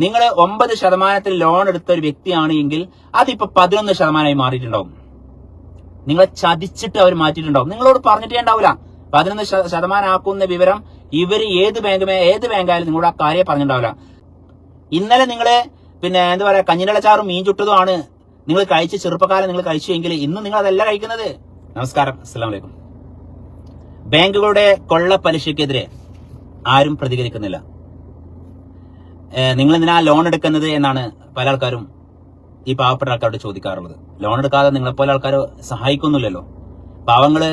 നിങ്ങൾ 9% ലോൺ എടുത്ത ഒരു വ്യക്തിയാണ് എങ്കിൽ അതിപ്പോ 11% മാറിയിട്ടുണ്ടാവും. നിങ്ങളെ ചതിച്ചിട്ട് അവർ മാറ്റിയിട്ടുണ്ടാവും. നിങ്ങളോട് പറഞ്ഞിട്ടേ ഉണ്ടാവില്ല. 11% ആക്കുന്ന വിവരം ഇവര് ഏത് ബാങ്കായാലും നിങ്ങളോട് ആ കാര്യം പറഞ്ഞിട്ടുണ്ടാവില്ല. ഇന്നലെ നിങ്ങള് എന്താ പറയാ കഞ്ഞിലച്ചാറും മീൻ ചുട്ടതുമാണ് നിങ്ങൾ കഴിച്ച് ചെറുപ്പക്കാലം നിങ്ങൾ കഴിച്ചു എങ്കിൽ ഇന്ന് നിങ്ങൾ അതല്ല കഴിക്കുന്നത്. നമസ്കാരം, അസ്സലാമു അലൈക്കും. ബാങ്കുകളുടെ കൊള്ള പലിശക്കെതിരെ ആരും പ്രതികരിക്കുന്നില്ല. നിങ്ങൾ എന്തിനാ ലോൺ എടുക്കുന്നത് എന്നാണ് പല ആൾക്കാരും ഈ പാവപ്പെട്ട ആൾക്കാരോട് ചോദിക്കാറുള്ളത്. ലോൺ എടുക്കാതെ നിങ്ങളെപ്പോലെ ആൾക്കാർ സഹായിക്കുന്നില്ലല്ലോ. പാവങ്ങള്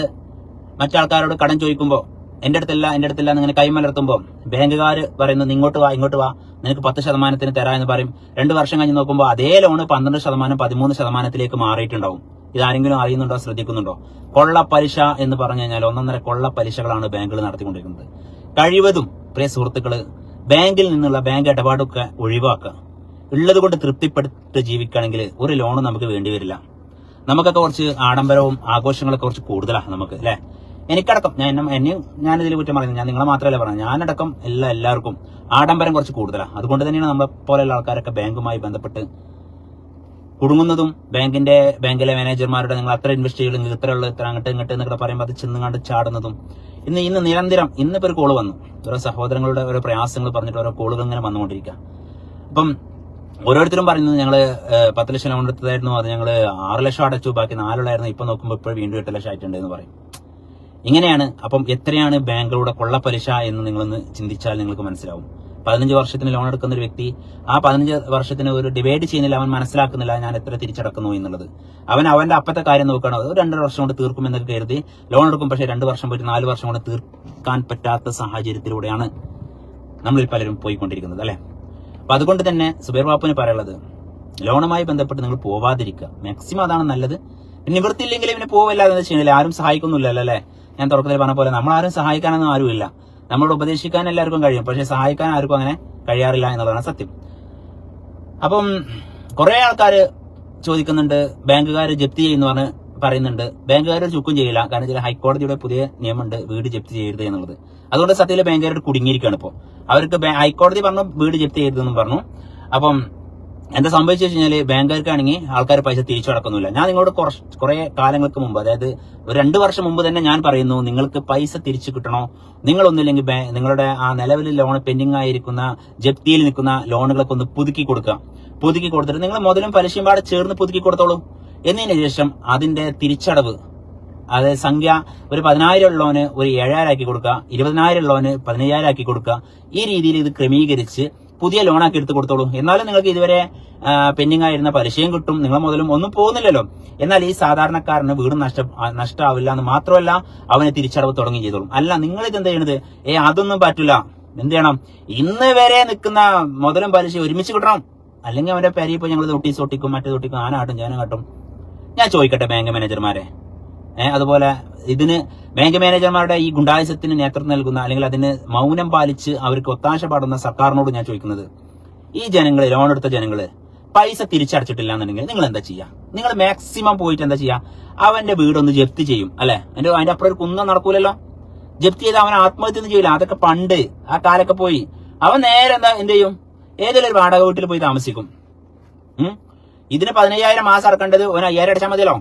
മറ്റാൾക്കാരോട് കടം ചോദിക്കുമ്പോ എന്റെ അടുത്തില്ല എന്നിങ്ങനെ കൈമലർത്തുമ്പോ ബാങ്കുകാർ പറയുന്നത് ഇങ്ങോട്ട് വാ നിനക്ക് 10% തരാ എന്ന് പറയും. 2 വർഷം കഴിഞ്ഞ് നോക്കുമ്പോൾ അതേ ലോണ് 12%, 13% മാറിയിട്ടുണ്ടാവും. ഇതാരെങ്കിലും അറിയുന്നുണ്ടോ, ശ്രദ്ധിക്കുന്നുണ്ടോ? കൊള്ള പലിശ എന്ന് പറഞ്ഞു കഴിഞ്ഞാൽ 1.5 കൊള്ള പലിശകളാണ് ബാങ്കുകൾ നടത്തിക്കൊണ്ടിരിക്കുന്നത്. കഴിവതും പ്രിയ സുഹൃത്തുക്കള് ബാങ്കിൽ നിന്നുള്ള ബാങ്ക് ഇടപാടൊക്കെ ഒഴിവാക്കുക. ഉള്ളത് കൊണ്ട് തൃപ്തിപ്പെട്ട് ജീവിക്കുകയാണെങ്കിൽ ഒരു ലോൺ നമുക്ക് വേണ്ടി വരില്ല. നമുക്കൊക്കെ കുറച്ച് ആഡംബരവും ആഘോഷങ്ങളൊക്കെ കുറച്ച് കൂടുതലാണ് നമുക്ക്, അല്ലെ? എനിക്കടക്കം ഞാനിതിൽ കുറ്റം പറയുന്നത്, ഞാൻ നിങ്ങളെ മാത്രമല്ല പറഞ്ഞത്, ഞാനടക്കം എല്ലാവർക്കും ആഡംബരം കുറച്ച് കൂടുതലാണ്. അതുകൊണ്ട് തന്നെയാണ് നമ്മളെ പോലെയുള്ള ആൾക്കാരൊക്കെ ബാങ്കുമായി ബന്ധപ്പെട്ട് കുടുങ്ങുന്നതും ബാങ്കിലെ മാനേജർമാരുടെ നിങ്ങൾ അത്ര ഇൻവെസ്റ്റ് ചെയ്യും, നിങ്ങൾക്ക് ഇത്ര ഉള്ളു, ഇത്ര അങ്ങോട്ട് എന്നൊക്കെ പറയുമ്പോൾ അത് ചെന്നുകാണ്ട് ചാടുന്നതും. ഇന്ന് നിരന്തരം ഇന്നിപ്പോ ഒരു കോള് വന്നു. ഓരോ സഹോദരങ്ങളുടെ ഓരോ പ്രയാസങ്ങൾ പറഞ്ഞിട്ട് ഓരോ കോളുകൾ ഇങ്ങനെ വന്നുകൊണ്ടിരിക്കുക. അപ്പം ഓരോരുത്തരും പറയുന്നത് ഞങ്ങള് 10 ലക്ഷം ലോൺ എടുത്തതായിരുന്നു, അത് ഞങ്ങള് 6 ലക്ഷം അടച്ചു, ബാക്കി 4 ഇപ്പൊ നോക്കുമ്പോൾ ഇപ്പോൾ വീണ്ടും 8 ലക്ഷം ആയിട്ടുണ്ട് എന്ന് പറയും. ഇങ്ങനെയാണ്. അപ്പം എത്രയാണ് ബാങ്കുകളുടെ കൊള്ളപ്പലിശ എന്ന് നിങ്ങളൊന്ന് ചിന്തിച്ചാൽ നിങ്ങൾക്ക് മനസ്സിലാവും. 15 വർഷത്തിന് ലോൺ എടുക്കുന്ന ഒരു വ്യക്തി ആ 15 വർഷത്തിന് ഒരു ഡിവൈഡ് ചെയ്യുന്നില്ല. അവൻ മനസ്സിലാക്കുന്നില്ല ഞാൻ എത്ര തിരിച്ചടക്കുന്നു എന്നുള്ളത്. അവന്റെ അപ്പത്തെ കാര്യം നോക്കണം. ഒരു 2 വർഷം കൊണ്ട് തീർക്കും എന്നൊക്കെ കരുതി ലോൺ എടുക്കും. പക്ഷേ 2 വർഷം പോയിട്ട് 4 വർഷം കൊണ്ട് തീർക്കാൻ പറ്റാത്ത സാഹചര്യത്തിലൂടെയാണ് നമ്മളിൽ പലരും പോയിക്കൊണ്ടിരിക്കുന്നത്, അല്ലെ? അപ്പൊ അതുകൊണ്ട് തന്നെ സുബൈർ ബാപ്പുവിന് പറയുള്ളത്, ലോണുമായി ബന്ധപ്പെട്ട് നിങ്ങൾ പോവാതിരിക്കുക. മാക്സിമം അതാണ് നല്ലത്. നിവൃത്തിയില്ലെങ്കിൽ ഇവന് പോവില്ലാതെ എന്താ ചെയ്യുന്നില്ല, ആരും സഹായിക്കുന്നില്ലല്ലോ, അല്ലെ? ഞാൻ തുടക്കത്തിൽ പറഞ്ഞ പോലെ നമ്മളാരും സഹായിക്കാനൊന്നും ആരുമില്ല. നമ്മളോട് ഉപദേശിക്കാൻ എല്ലാവർക്കും കഴിയും, പക്ഷെ സഹായിക്കാൻ ആർക്കും അങ്ങനെ കഴിയാറില്ല എന്നുള്ളതാണ് സത്യം. അപ്പം കുറെ ആൾക്കാർ ചോദിക്കുന്നുണ്ട്, ബാങ്കുകാർ ജപ്തി ചെയ്യുന്നു പറയുന്നുണ്ട്. ബാങ്കുകാർ ചുക്കും ചെയ്യില്ല, കാരണം ചില ഹൈക്കോടതിയുടെ പുതിയ നിയമമുണ്ട് വീട് ജപ്തി ചെയ്യരുത് എന്നുള്ളത്. അതുകൊണ്ട് സത്യത്തിൽ ബാങ്കുകാരോട് കുടുങ്ങിയിരിക്കുകയാണ്. ഇപ്പോൾ അവർക്ക് ഹൈക്കോടതി പറഞ്ഞു വീട് ജപ്തി ചെയ്യരുതെന്നും പറഞ്ഞു. അപ്പം എന്താ സംഭവിച്ചു കഴിഞ്ഞാല് ബാങ്കുകാർക്കാണെങ്കിൽ ആൾക്കാർ പൈസ തിരിച്ചു അടക്കുന്നില്ല. ഞാൻ നിങ്ങളോട് കുറെ കാലങ്ങൾക്ക് മുമ്പ്, അതായത് ഒരു 2 വർഷം മുമ്പ് തന്നെ ഞാൻ പറയുന്നു, നിങ്ങൾക്ക് പൈസ തിരിച്ചു കിട്ടണോ, നിങ്ങളൊന്നില്ലെങ്കിൽ നിങ്ങളുടെ ആ നിലവിൽ ലോൺ പെൻഡിംഗ് ആയിരിക്കുന്ന ജപ്തിയിൽ നിൽക്കുന്ന ലോണുകളൊക്കെ ഒന്ന് പുതുക്കി കൊടുത്തിട്ട് നിങ്ങൾ മുതലും പലിശയും പാടെ ചേർന്ന് പുതുക്കി കൊടുത്തോളൂ. എന്നതിന് ശേഷം അതിന്റെ തിരിച്ചടവ്, അതായത് സംഖ്യ ഒരു 10,000 ഉള്ളവന് ഒരു 7,000 ആക്കി കൊടുക്കുക, 20,000 ഉള്ളവന് 15,000 ആക്കി കൊടുക്കുക. ഈ രീതിയിൽ ഇത് ക്രമീകരിച്ച് പുതിയ ലോണാക്കി എടുത്ത് കൊടുത്തോളൂ. എന്നാലും നിങ്ങൾക്ക് ഇതുവരെ പെൻഡിംഗ് ആയിരുന്ന പലിശയും കിട്ടും, നിങ്ങൾ മുതലും ഒന്നും പോകുന്നില്ലല്ലോ. എന്നാൽ ഈ സാധാരണക്കാരന് വീട് നഷ്ടമാവില്ല എന്ന് മാത്രമല്ല, അവന് തിരിച്ചടവ് തുടങ്ങി ചെയ്തോളും. അല്ല, നിങ്ങൾ ഇതെന്താ ചെയ്യണത്? അതൊന്നും പറ്റില്ല. എന്ത് ചെയ്യണം? ഇന്ന് വരെ നിൽക്കുന്ന മുതലും പലിശ ഒരുമിച്ച് കിട്ടണം. അല്ലെങ്കിൽ അവന്റെ പേരിൽ പോയി ഞങ്ങൾ നോട്ടീസ് ഒട്ടിക്കും, മറ്റേതൊട്ടിക്കും, ആനാട്ടും ജനം കാട്ടും. ഞാൻ ചോദിക്കട്ടെ ബാങ്ക് മാനേജർമാരെ, അതുപോലെ ഇതിന് ബാങ്ക് മാനേജർമാരുടെ ഈ ഗുണ്ടായുസത്തിന് നേതൃത്വം നൽകുന്ന അല്ലെങ്കിൽ അതിന് മൗനം പാലിച്ച് അവർക്ക് ഒത്താശ പാടുന്ന സർക്കാരിനോട് ഞാൻ ചോദിക്കുന്നത്, ഈ ജനങ്ങള്, ലോൺ എടുത്ത ജനങ്ങള് പൈസ തിരിച്ചടച്ചിട്ടില്ല എന്നുണ്ടെങ്കിൽ നിങ്ങൾ എന്താ ചെയ്യുക? നിങ്ങൾ മാക്സിമം പോയിട്ട് എന്താ ചെയ്യുക? അവന്റെ വീടൊന്ന് ജപ്തി ചെയ്യും, അല്ലെ? അതിന്റെ അപ്പുറം ഒരു കുന്നം നടക്കൂലല്ലോ. ജപ്തി ചെയ്ത് അവൻ ആത്മഹത്യ ഒന്നും ചെയ്യില്ല. അതൊക്കെ പണ്ട് ആ കാലൊക്കെ പോയി. അവൻ നേരെ എന്ത് ചെയ്യും? ഏതെങ്കിലും ഒരു വാടക വീട്ടിൽ പോയി താമസിക്കും. ഇതിന് 15,000 മാസം അടക്കേണ്ടത് അവന് 5,000 അടച്ചാൽ മതിയല്ലോ.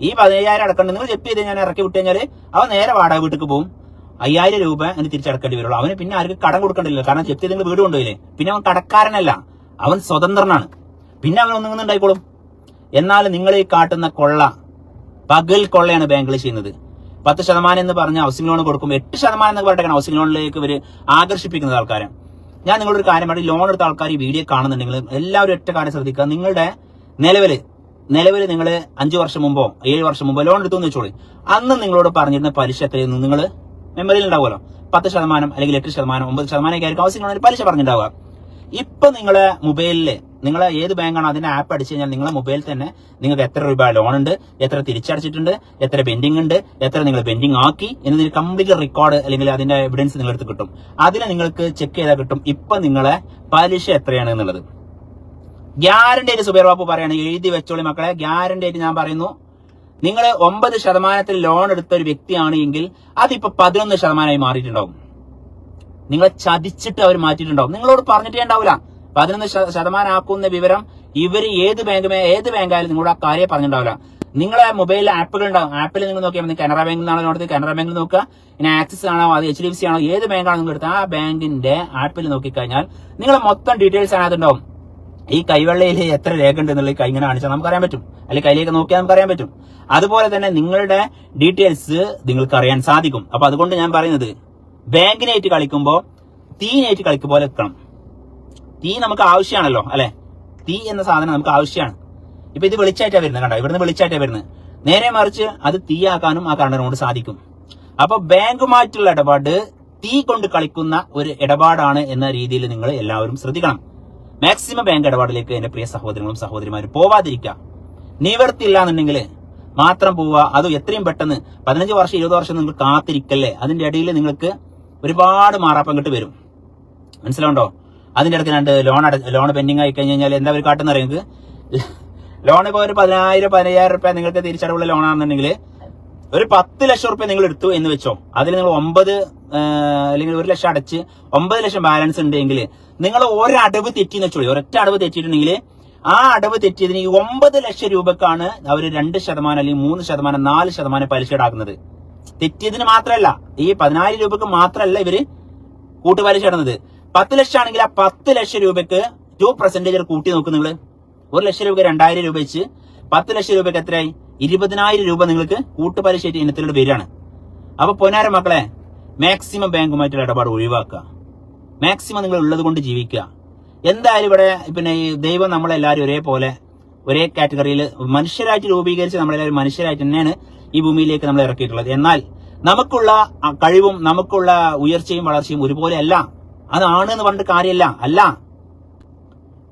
ഈ 15,000 അടക്കേണ്ടത് നിങ്ങൾ ജപ്തി ചെയ്ത് ഞാൻ ഇറക്കി വിട്ട് കഴിഞ്ഞാൽ അവൻ നേരെ വാടക വീട്ടിലേക്ക് പോകും. 5,000 രൂപ അതിന് തിരിച്ചടക്കേണ്ടി വരുള്ളൂ. അവന് പിന്നെ ആർക്ക് കടം കൊടുക്കണ്ടില്ല, കാരണം ജപ്തി നിങ്ങൾ വീട് കൊണ്ടുപോയില്ലേ. പിന്നെ അവൻ കടക്കാരനല്ല, അവൻ സ്വതന്ത്രനാണ്. പിന്നെ അവൻ ഒന്നും ഉണ്ടായിക്കോളും. എന്നാൽ നിങ്ങൾ ഈ കാട്ടുന്ന കൊള്ള പകൽ കൊള്ളയാണ് ബാങ്കിൽ ചെയ്യുന്നത്. 10% എന്ന് പറഞ്ഞ് ഹൗസിംഗ് ലോൺ കൊടുക്കുമ്പോൾ 8% എന്നൊക്കെ പറഞ്ഞിട്ടാണ് ഹൗസിംഗ് ലോണിലേക്ക് ഇവര് ആകർഷിപ്പിക്കുന്നത് ആൾക്കാരെ. ഞാൻ നിങ്ങളൊരു കാര്യം പറയും, ലോൺ എടുത്ത ആൾക്കാർ ഈ വീഡിയോ കാണുന്നുണ്ടെങ്കിൽ എല്ലാവരും ഒറ്റ കാര്യം ശ്രദ്ധിക്കുക. നിങ്ങളുടെ നിലവില് നിങ്ങൾ 5 വർഷം മുമ്പോ 7 വർഷം മുമ്പോ ലോൺ എടുത്തു എന്ന് വെച്ചോളൂ. അന്ന് നിങ്ങളോട് പറഞ്ഞിരുന്ന പലിശ എത്രയെന്ന് നിങ്ങൾ മെമ്മറിയിൽ ഉണ്ടാവുമല്ലോ. 10% അല്ലെങ്കിൽ 8%, 9% ഒക്കെ ആയിരിക്കും ഹൗസിംഗ് ലോണിന് പലിശ പറഞ്ഞിട്ടുണ്ടാവുക. ഇപ്പൊ നിങ്ങളെ മൊബൈലില് നിങ്ങളെ ഏത് ബാങ്കാണോ അതിന്റെ ആപ്പ് അടിച്ചു കഴിഞ്ഞാൽ നിങ്ങളെ മൊബൈലിൽ തന്നെ നിങ്ങൾക്ക് എത്ര രൂപ ലോൺ ഉണ്ട്, എത്ര തിരിച്ചടച്ചിട്ടുണ്ട്, എത്ര പെൻഡിംഗ് ഉണ്ട്, എത്ര നിങ്ങൾ പെൻഡിംഗ് ആക്കി എന്നതിന് കംപ്ലീറ്റ് റെക്കോർഡ് അല്ലെങ്കിൽ അതിന്റെ എവിഡൻസ് നിങ്ങളെടുത്ത് കിട്ടും. അതിനെ നിങ്ങൾക്ക് ചെക്ക് ചെയ്താൽ കിട്ടും ഇപ്പൊ നിങ്ങളെ പലിശ എത്രയാണ് എന്നുള്ളത്. ഗ്യാരണ്ടി ആയിട്ട് സുബൈർ ബാപ്പു പറയാണ്, എഴുതി വെച്ചോളി മക്കളെ, ഗ്യാരണ്ടി ആയിട്ട് ഞാൻ പറയുന്നു. നിങ്ങൾ 9% ലോൺ എടുത്ത ഒരു വ്യക്തിയാണ് എങ്കിൽ അതിപ്പോ 11% മാറിയിട്ടുണ്ടാവും. നിങ്ങളെ ചതിച്ചിട്ട് അവർ മാറ്റിയിട്ടുണ്ടാവും. നിങ്ങളോട് പറഞ്ഞിട്ടേ ഉണ്ടാവില്ല. 11% ആക്കുന്ന വിവരം ഇവര് ഏത് ബാങ്കായാലും നിങ്ങളോട് ആ കാര്യം പറഞ്ഞിട്ടുണ്ടാവില്ല. നിങ്ങളെ മൊബൈലിൽ ആപ്പുകൾ ഉണ്ടാവും. ആപ്പിൽ നിങ്ങൾ നോക്കിയാൽ മതി. കാനറ ബാങ്കിൽ നിന്നാണോ നോക്കുന്നത്, കാനറ ബാങ്കിൽ നോക്കുക. ഇനി ആക്സിസ് ആണോ, അത് HDFC ആണോ, ഏത് ബാങ്കാണോ നിങ്ങൾ എടുത്ത് ആ ബാങ്കിന്റെ ആപ്പിൽ നോക്കിക്കഴിഞ്ഞാൽ നിങ്ങളെ മൊത്തം ഡീറ്റെയിൽസ് അതിനകത്തുണ്ടാവും. ഈ കൈവെള്ളയിൽ എത്ര രേഖ ഉണ്ട് എന്നുള്ളത് കൈ ഇങ്ങനെ കാണിച്ചാൽ നമുക്ക് അറിയാൻ പറ്റും, അല്ലെങ്കിൽ കയ്യിലേക്ക് നോക്കിയാൽ നമുക്ക് അറിയാൻ പറ്റും. അതുപോലെ തന്നെ നിങ്ങളുടെ ഡീറ്റെയിൽസ് നിങ്ങൾക്ക് അറിയാൻ സാധിക്കും. അപ്പൊ അതുകൊണ്ട് ഞാൻ പറയുന്നത്, ബാങ്കിനായിട്ട് കളിക്കുമ്പോൾ തീനായിട്ട് കളിക്കും പോലെ വെക്കണം. തീ നമുക്ക് ആവശ്യമാണല്ലോ, അല്ലെ? തീ എന്ന സാധനം നമുക്ക് ആവശ്യമാണ്. ഇപ്പൊ ഇത് വെളിച്ചായിട്ടാണ് വരുന്നത്, കണ്ടോ? ഇവിടുന്ന് വെളിച്ചായിട്ടാണ് വരുന്നത്. നേരെ മറിച്ച് അത് തീയാക്കാനും ആ കറണ്ടിനോട് സാധിക്കും. അപ്പൊ ബാങ്കുമായിട്ടുള്ള ഇടപാട് തീ കൊണ്ട് കളിക്കുന്ന ഒരു ഇടപാടാണ് എന്ന രീതിയിൽ നിങ്ങൾ എല്ലാവരും ശ്രദ്ധിക്കണം. മാക്സിമം ബാങ്ക് ഇടപാടിലേക്ക് എന്റെ പ്രിയ സഹോദരങ്ങളും സഹോദരിമാരും പോവാതിരിക്കുക. നിവർത്തില്ല എന്നുണ്ടെങ്കിൽ മാത്രം പോവുക. അത് എത്രയും പെട്ടെന്ന് 15 വർഷം 20 വർഷം നിങ്ങൾ കാത്തിരിക്കല്ലേ. അതിന്റെ ഇടയിൽ നിങ്ങൾക്ക് ഒരുപാട് മാറാപ്പം കിട്ടി വരും. മനസ്സിലാവുണ്ടോ? അതിന്റെ ഇടയ്ക്ക് ലോൺ പെൻഡിങ് ആയി കഴിഞ്ഞാൽ എന്താ ഒരു കാട്ടെന്ന് അറിയാം. ലോൺ ഇപ്പോൾ ഒരു 10,000-15,000 രൂപ നിങ്ങൾക്ക് തിരിച്ചടവുള്ള ലോണാണെന്നുണ്ടെങ്കിൽ ഒരു 10 ലക്ഷം രൂപ നിങ്ങൾ എടുത്തു എന്ന് വെച്ചോ. അതിൽ നിങ്ങൾ 9 അല്ലെങ്കിൽ 1 ലക്ഷം അടച്ച് 9 ലക്ഷം ബാലൻസ് ഉണ്ടെങ്കിൽ നിങ്ങൾ ഒരടവ് തെറ്റിന്ന് വെച്ചോളൂ. ഒരൊറ്റ അടവ് തെറ്റിയിട്ടുണ്ടെങ്കിൽ ആ അടവ് തെറ്റിയതിന് ഈ 9 ലക്ഷം രൂപക്കാണ് അവർ 2% അല്ലെങ്കിൽ 3%, 4% പലിശ ഈടാക്കുന്നത്. തെറ്റിയതിന് മാത്രമല്ല, ഈ 10,000 രൂപക്ക് മാത്രമല്ല ഇവര് കൂട്ടുപലിശ ഇടുന്നത്. 10 ലക്ഷം ആണെങ്കിൽ ആ 10 ലക്ഷം രൂപക്ക് 2% കൂട്ടി നോക്കും നിങ്ങൾ. 1 ലക്ഷം രൂപയ്ക്ക് 2,000 രൂപ വെച്ച് 10 ലക്ഷം രൂപയ്ക്ക് എത്രയായി? 20,000 രൂപ നിങ്ങൾക്ക് കൂട്ടുപലിശ ഇനത്തിലൂടെ വരികയാണ്. അപ്പൊ പൊന്നാര മക്കളെ, മാക്സിമം ബാങ്കുമായിട്ടുള്ള ഇടപാട് ഒഴിവാക്കുക. മാക്സിമം നിങ്ങൾ ഉള്ളത് കൊണ്ട് ജീവിക്കുക. എന്തായാലും ഇവിടെ പിന്നെ ഈ ദൈവം നമ്മളെല്ലാവരും ഒരേപോലെ ഒരേ കാറ്റഗറിയിൽ മനുഷ്യരായിട്ട് രൂപീകരിച്ച് നമ്മളെല്ലാവരും മനുഷ്യരായിട്ട് തന്നെയാണ് ഈ ഭൂമിയിലേക്ക് നമ്മൾ ഇറക്കിയിട്ടുള്ളത്. എന്നാൽ നമുക്കുള്ള കഴിവും നമുക്കുള്ള ഉയർച്ചയും വളർച്ചയും ഒരുപോലെ അല്ല. അതാണ് എന്ന് പറഞ്ഞിട്ട് കാര്യമല്ല. അല്ല,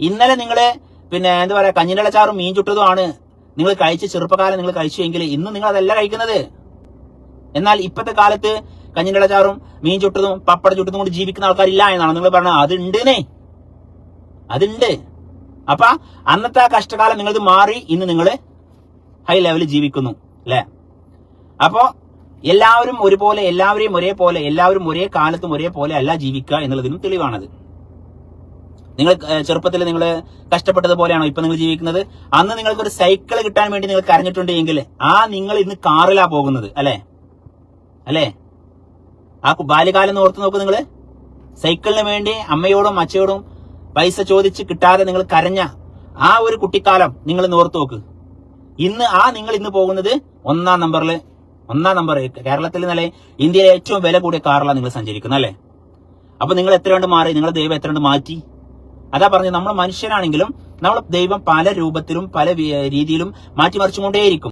ഇന്നലെ നിങ്ങള് പിന്നെ എന്താ പറയാ കഞ്ഞിലച്ചാറും മീൻ ചുട്ടതുമാണ് നിങ്ങൾ കഴിച്ച് ചെറുപ്പകാലം നിങ്ങൾ കഴിച്ചുവെങ്കിൽ ഇന്ന് നിങ്ങൾ അതല്ല കഴിക്കുന്നത്. എന്നാൽ ഇപ്പോഴത്തെ കാലത്ത് കഞ്ഞിലച്ചാറും മീൻ ചുട്ടതും പപ്പട ചുട്ടതും കൊണ്ട് ജീവിക്കുന്ന ആൾക്കാരില്ല എന്നാണ് നിങ്ങൾ പറഞ്ഞത്. അതുണ്ട്. അപ്പൊ അന്നത്തെ ആ കഷ്ടകാലം നിങ്ങളത് മാറി ഇന്ന് നിങ്ങൾ ഹൈ ലെവലിൽ ജീവിക്കുന്നു, അല്ലെ? അപ്പോ എല്ലാവരും ഒരുപോലെ, എല്ലാവരെയും ഒരേപോലെ, എല്ലാവരും ഒരേ കാലത്തും ഒരേപോലെ അല്ല ജീവിക്കുക എന്നുള്ളതിനും തെളിവാണത്. നിങ്ങൾ ചെറുപ്പത്തിൽ നിങ്ങൾ കഷ്ടപ്പെട്ടതുപോലെയാണോ ഇപ്പൊ നിങ്ങൾ ജീവിക്കുന്നത്? അന്ന് നിങ്ങൾക്കൊരു സൈക്കിൾ കിട്ടാൻ വേണ്ടി നിങ്ങൾ കരഞ്ഞിട്ടുണ്ടെങ്കിൽ നിങ്ങൾ ഇന്ന് കാറിലാ പോകുന്നത്, അല്ലേ? ആ ബാല്യകാലം ഓർത്ത് നോക്കൂ. നിങ്ങൾ സൈക്കിളിന് വേണ്ടി അമ്മയോടും അച്ഛയോടും പൈസ ചോദിച്ച് കിട്ടാതെ നിങ്ങൾ കരഞ്ഞ ആ ഒരു കുട്ടിക്കാലം നിങ്ങൾ ഓർത്ത് നോക്ക്. നിങ്ങൾ ഇന്ന് പോകുന്നത് ഒന്നാം നമ്പർ കേരളത്തിൽ നിന്നല്ലേ ഇന്ത്യയിലെ ഏറ്റവും വില കൂടിയ കാറിലാണ് നിങ്ങൾ സഞ്ചരിക്കുന്നത്, അല്ലെ? അപ്പൊ നിങ്ങൾ എത്ര കണ്ട് മാറി? നിങ്ങളെ ദൈവം എത്ര കണ്ട് മാറ്റി? അതാ പറഞ്ഞത്, നമ്മൾ മനുഷ്യരാണെങ്കിലും നമ്മൾ ദൈവം പല രൂപത്തിലും പല രീതിയിലും മാറ്റിമറിച്ചുകൊണ്ടേയിരിക്കും.